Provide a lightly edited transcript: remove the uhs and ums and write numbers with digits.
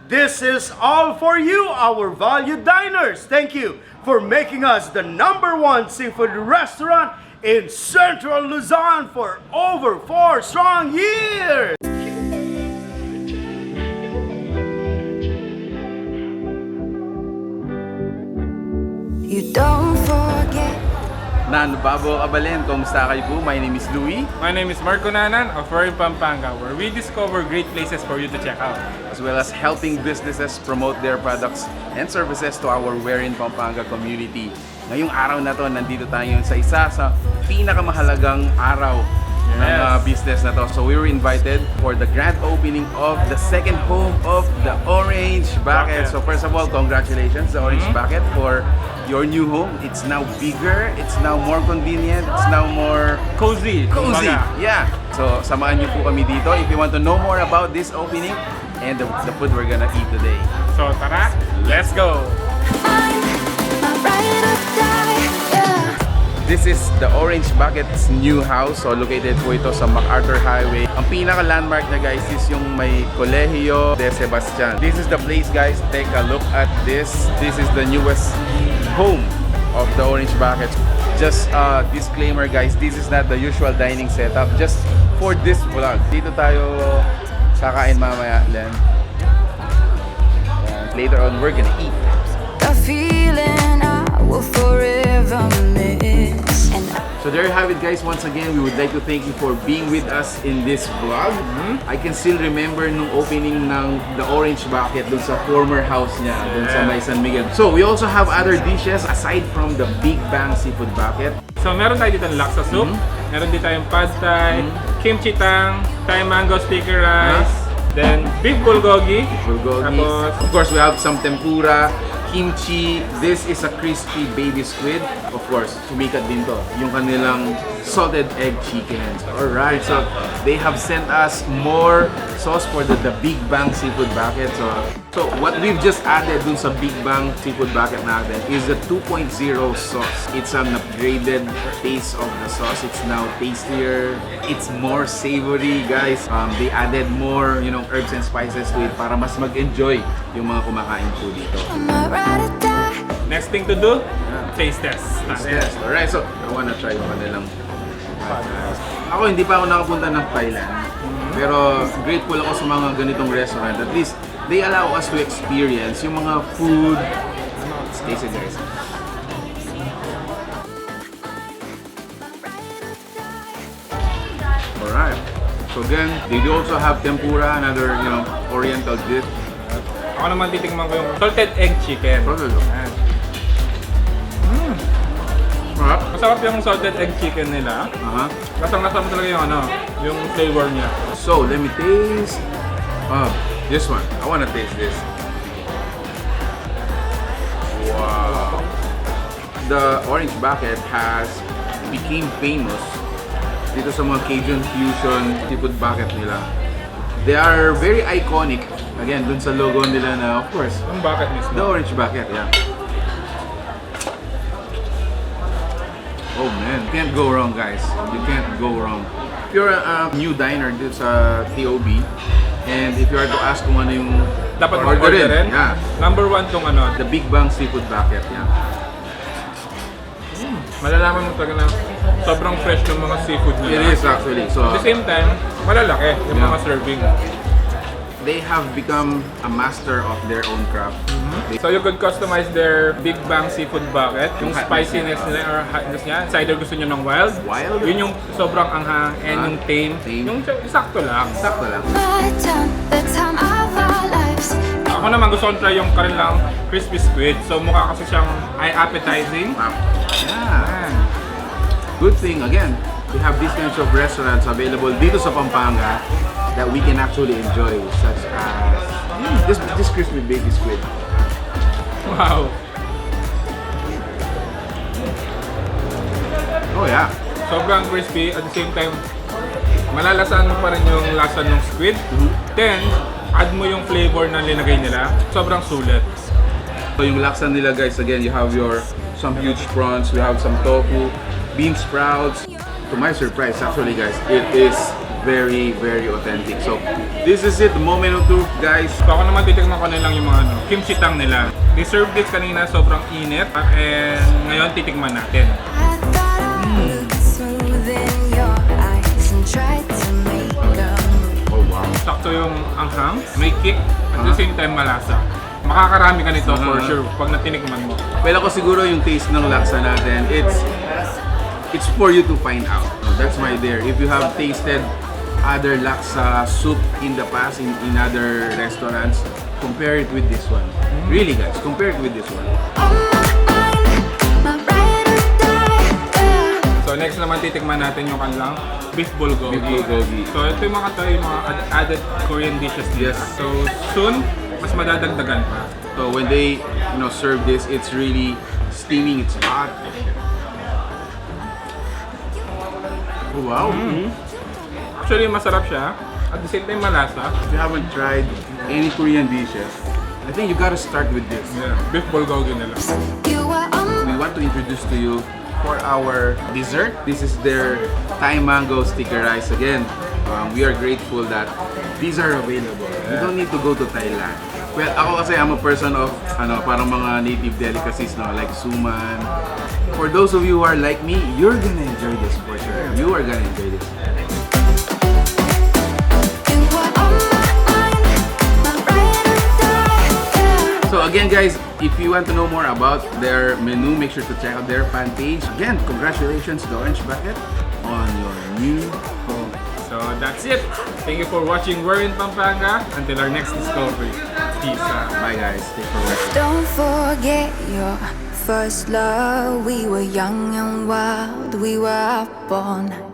This is all for you, our valued diners. Thank you for making us the #1 seafood restaurant in Central Luzon for over 4 strong years. You don't forget. Nan Babo Abalen, kumusta kayo po? My name is Louie. My name is Marco Nanan of Orange Pampanga, where we discover great places for you to check out. As well as helping businesses promote their products and services to our We're in Pampanga community. Ngayong araw na to, nandito tayo sa isa sa pinakamahalagang araw ng business na to. So we were invited for the grand opening of the second home of the Orange Bucket. So first of all, congratulations, the Orange Bucket, for your new home. It's now bigger, it's now more convenient, it's now more Cozy. Yeah. So samahan niyo po kami dito if you want to know more about this opening and the food we're gonna eat today. So tara, let's go! This is the Orange Bucket's new house. So located po ito sa MacAurthur Highway. Ang pinaka-landmark na guys is yung may Colegio de Sebastian. This is the place guys. Take a look at this. This is the newest home of the Orange Bucket. Just disclaimer guys, this is not the usual dining setup. Just for this vlog. Dito tayo kakain mamaya then. And later on we're gonna eat. The feeling I will forever miss. So there you have it guys. Once again, we would like to thank you for being with us in this vlog. I can still remember nung opening ng the Orange Bucket dun sa former house niya, dun sa may San Miguel. So we also have other dishes aside from the Big Bang Seafood Bucket. So meron tayo dito ng laksa soup, meron din tayong pad thai, kimchi tang, Thai mango sticky rice, then beef bulgogi. Tapos, of course, we have some tempura, kimchi. This is a crispy baby squid. Of course, sumikat din to. Yung kanilang salted egg chicken. Alright, so they have sent us more sauce for the Big Bang Seafood Bucket. So what we've just added dun sa Big Bang Seafood Bucket natin is the 2.0 sauce. It's an upgraded taste of the sauce. It's now tastier. It's more savory, guys. They added more, herbs and spices to it para mas mag-enjoy yung mga kumakain po dito. next thing to do, taste test. Alright, so I wanna try yung kanilang Ako hindi pa ako nakapunta ng Thailand. Pero grateful ako sa mga ganitong restaurant. At least they allow us to experience yung mga food. Let's taste it guys. Alright. So again, they do also have tempura, another oriental dish. Ako naman titingnan ko yung salted egg chicken. Masarap yung salted egg chicken nila. Lasang-lasa mo talaga yung flavor niya. So, let me taste this one. I wanna taste this. Wow. The Orange Bucket became famous dito sa mga Cajun fusion seafood bucket nila. They are very iconic. Again, dun sa logo nila na, of course, Yung bucket mismo. the Orange Bucket, yeah. Oh man, can't go wrong guys. You can't go wrong. If you're a new diner dito sa TOB, and if you are to ask kung ano yung Dapat orderin. yeah, Number 1 tong the Big Bang Seafood Bucket, yeah. Malalaman mo talaga na sobrang fresh ng mga seafood nila. It is actually. So At the same time, malalaki yung mga serving. they have become a master of their own craft. So you could customize their Big Bang Seafood Bucket. Yung spiciness nila or hotness niya. It's either gusto nyo ng wild. Yun yung sobrang anghang and yung tame. Yung sakto lang. Sakto lang. Ako naman gusto kong try yung kanilang crispy squid. So mukha kasi siyang eye-appetizing. Yeah. Good thing, again, we have these kinds of restaurants available dito sa Pampanga that we can actually enjoy, such as this crispy baby squid. Wow! Oh yeah. Sobrang crispy, at the same time, malalasaan mo pa rin yung lasa ng squid. Then, add mo yung flavor na linagay nila. Sobrang sulit. So yung laksa nila guys, again, you have some huge prawns, we have some tofu, bean sprouts. To my surprise, actually guys, it is very, very authentic. So, this is it, the moment of truth, guys. So ako naman titikman ko na lang yung mga kimchi tang nila. They served this kanina, sobrang init. And ngayon titikman natin. I thought I looked smooth in your eyes and tried to make a move. Oh, wow. Sakto yung anghang, may kick, at the same time malasa. Makakarami ka nito for sure pag natinikman mo. Well, ako siguro yung taste ng laksa natin, it's for you to find out. That's my dare. If you have tasted other laksa soup in the past in other restaurants, compare it with this one. Really, guys, compare it with this one. On my mind, my ride or die, yeah. So next naman titikman natin yung kanilang beef bulgogi. Beef bulgogi. So ito yung yung mga added Korean dishes nila. Yes. So soon, mas madadagdagan pa. So when they serve this, it's really steaming. It's hot. Oh, wow. Actually, masarap siya. At the same time, malasa. If you haven't tried any Korean dishes, I think you gotta start with this. Yeah, beef bulgogi nila. You were on We want to introduce to you for our dessert. This is their Thai mango sticky rice. Again, we are grateful that these are available. You don't need to go to Thailand. Well, ako kasi I'm a person of parang mga native delicacies, no, like suman. For those of you who are like me, you're gonna enjoy this for sure. You are gonna enjoy this. You were on my mind, my ride or die, yeah. So again, guys, if you want to know more about their menu, make sure to check out their fan page. Again, congratulations to Orange Bucket on your new home. So that's it. Thank you for watching We're in Pampanga. Until our next discovery. Peace out. Bye, guys. Thanks for watching. Don't forget your first love. We were young and wild. We were up all night.